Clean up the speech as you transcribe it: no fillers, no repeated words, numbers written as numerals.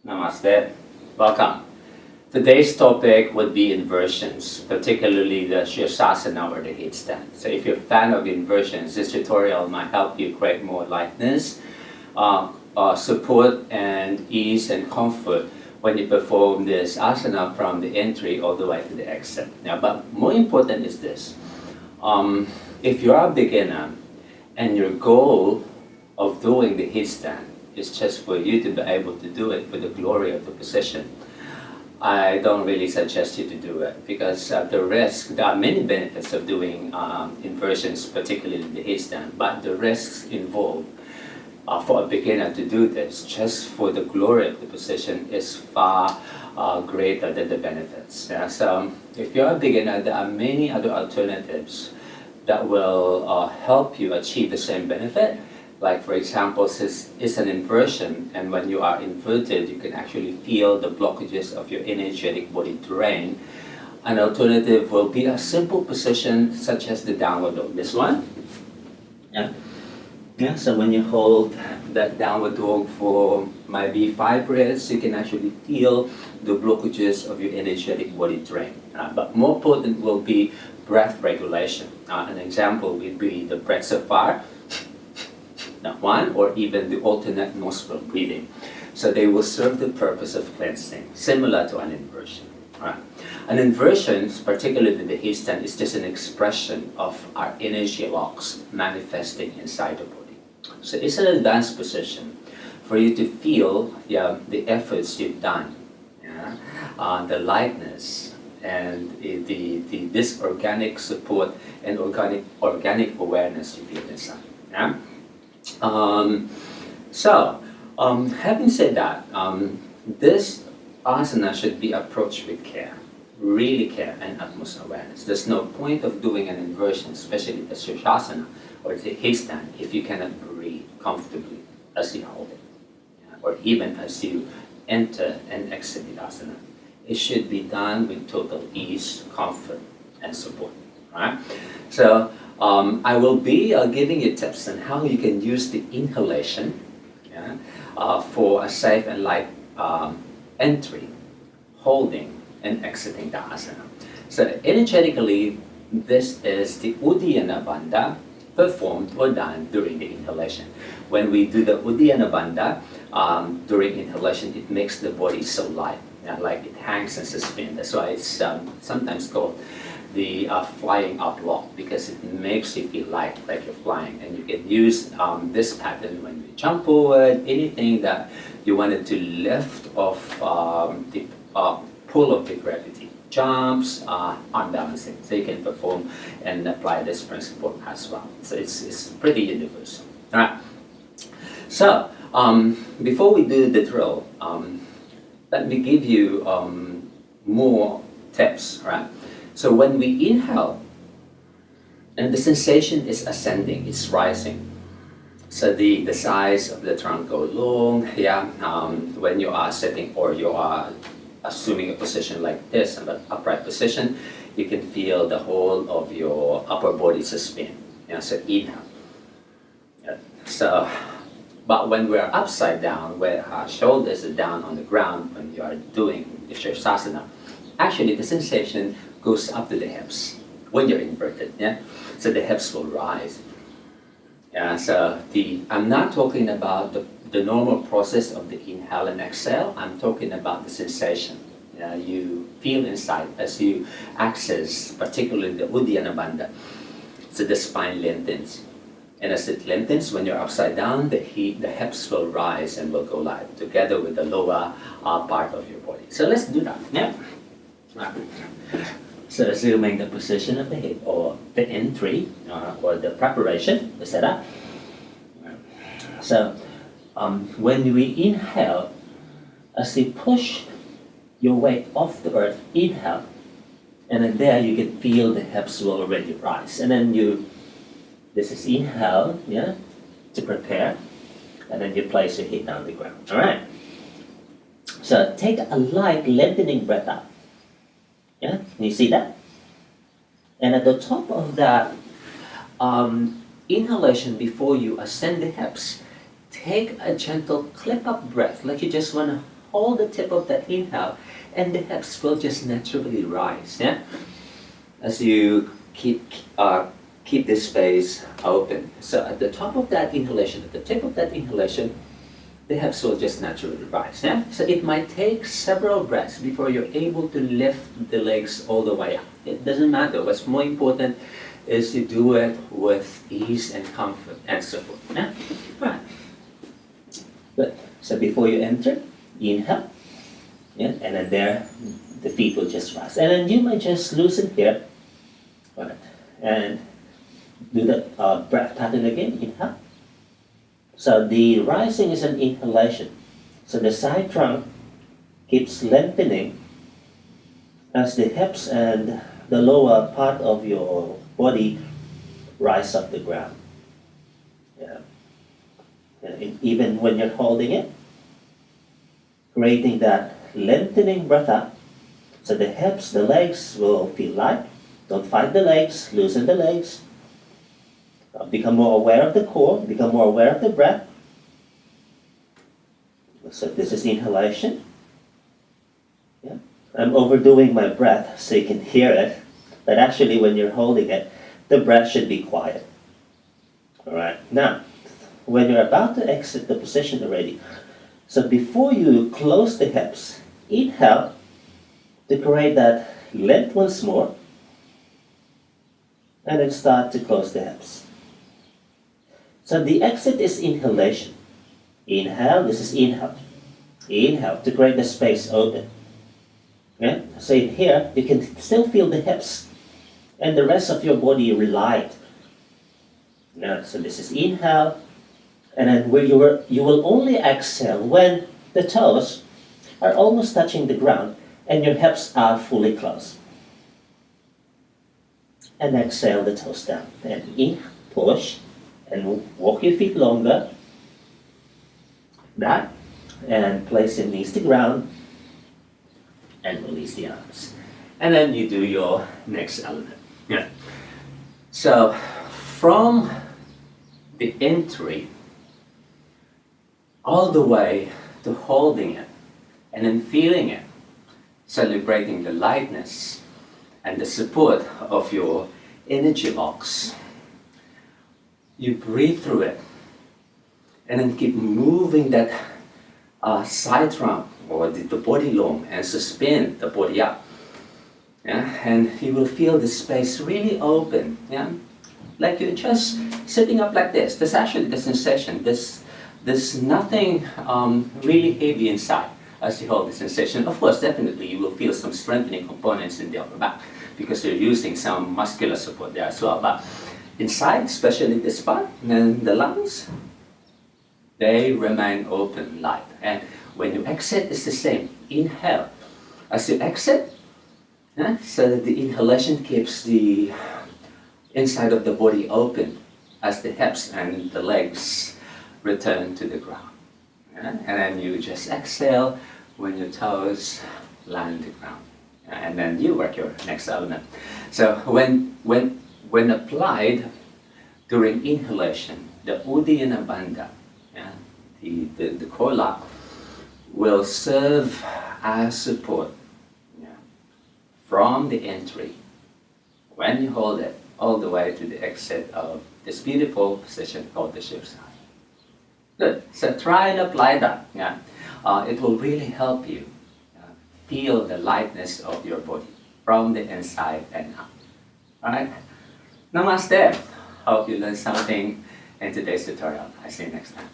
Namaste. Welcome. Today's topic would be inversions, particularly the Sirsasana or the Headstand. So if you're a fan of inversions, this tutorial might help you create more lightness, support and ease and comfort when you perform this asana from the entry all the way to the exit. Now, but more important is this. If you're a beginner and your goal of doing the headstand is just for you to be able to do it for the glory of the position, I don't really suggest you to do it because there are many benefits of doing inversions, particularly the headstand, but the risks involved for a beginner to do this just for the glory of the position is far greater than the benefits. Yeah? So if you're a beginner, there are many other alternatives that will help you achieve the same benefit. Like for example, since it's an inversion, and when you are inverted, you can actually feel the blockages of your energetic body terrain. An alternative will be a simple position such as the downward dog. This one. Yeah, so when you hold that downward dog for maybe 5 breaths, you can actually feel the blockages of your energetic body terrain. But more important will be breath regulation. An example would be the breaths of fire. That one, or even the alternate nostril breathing. So they will serve the purpose of cleansing, similar to an inversion. Right. An inversion, particularly the headstand, is just an expression of our energy locks manifesting inside the body. So it's an advanced position for you to feel the efforts you've done, the lightness, and this organic support and organic awareness you feel inside. Yeah? Having said that, this asana should be approached with care, really care and utmost awareness. There's no point of doing an inversion, especially the Sirsasana or the headstand, if you cannot breathe comfortably as you hold it, or even as you enter and exit the asana. It should be done with total ease, comfort, and support. Right? So I will be giving you tips on how you can use the inhalation for a safe and light entry, holding, and exiting the asana. So energetically, this is the Uddiyana Bandha performed or done during the inhalation. When we do the Uddiyana Bandha during inhalation, it makes the body so light, like it hangs and suspended. That's why it's sometimes called the flying up lock, because it makes you feel light, like you're flying. And you can use this pattern when you jump forward, anything that you wanted to lift off the pull of the gravity. Jumps, unbalancing. So you can perform and apply this principle as well. So it's pretty universal. All right. So before we do the drill, let me give you more tips, right? So when we inhale, and the sensation is ascending, it's rising. So the size of the trunk goes long, when you are sitting or you are assuming a position like this, an upright position, you can feel the whole of your upper body suspend. So inhale. So, but when we're upside down, where our shoulders are down on the ground, when you are doing the Sirsasana, actually the sensation goes up to the hips when you're inverted. So the hips will rise. So I'm not talking about the normal process of the inhale and exhale. I'm talking about the sensation you feel inside as you access, particularly the Uddiyana Bandha. So the spine lengthens. And as it lengthens, when you're upside down, the hips will rise and will go light together with the lower part of your body. So let's do that. So assuming the position of the head, or the entry, or the preparation, the setup. So when we inhale, as you push your weight off the earth, inhale, and then there you can feel the hips will already rise. And then this is inhale, to prepare, and then you place your head down the ground. All right. So take a light lengthening breath out. Can you see that? And at the top of that inhalation, before you ascend the hips, take a gentle clip up breath, like you just want to hold the tip of that inhale, and the hips will just naturally rise. Yeah, as you keep this space open. So at the top of that inhalation, at the tip of that inhalation, the hips will just naturally rise. Yeah? So it might take several breaths before you're able to lift the legs all the way up. It doesn't matter. What's more important is you do it with ease and comfort and support. Yeah? Right. Good. So before you enter, inhale. Yeah? And then there, the feet will just rise. And then you might just loosen here. Right. And do the breath pattern again. Inhale. So the rising is an inhalation. So the side trunk keeps lengthening as the hips and the lower part of your body rise off the ground. Yeah. And even when you're holding it, creating that lengthening breath up. So the hips, the legs will feel light. Don't fight the legs, loosen the legs. Become more aware of the core, become more aware of the breath. So this is inhalation. Yeah. I'm overdoing my breath so you can hear it, but actually when you're holding it, the breath should be quiet. All right. Now, when you're about to exit the position already, so before you close the hips, inhale to create that length once more, and then start to close the hips. So the exit is inhalation. Inhale, this is inhale. Inhale to create the space open. Okay? So in here, you can still feel the hips and the rest of your body reliant. Now, so this is inhale, and then where you will only exhale when the toes are almost touching the ground and your hips are fully closed. And exhale the toes down. And in, push, and walk your feet longer. That, and place your knees to ground, and release the arms. And then you do your next element. Yeah. So from the entry all the way to holding it, and then feeling it, celebrating the lightness and the support of your energy box. You breathe through it, and then keep moving that side trunk or the body long and suspend the body up. Yeah? And you will feel the space really open. Yeah? Like you're just sitting up like this. That's actually the sensation. There's nothing really heavy inside as you hold the sensation. Of course, definitely you will feel some strengthening components in the upper back because you're using some muscular support there as well. But inside, especially this part and the lungs, they remain open, light. And when you exit, it's the same. Inhale. As you exit, so that the inhalation keeps the inside of the body open as the hips and the legs return to the ground. And then you just exhale when your toes land the ground. And then you work your next element. So when applied during inhalation, the Uddiyana Bandha, the core lock, will serve as support from the entry, when you hold it, all the way to the exit of this beautiful position called the Sirsasana. Good. So try and apply that. Yeah, it will really help you feel the lightness of your body from the inside and out. All right. Namaste. Hope you learned something in today's tutorial. I see you next time.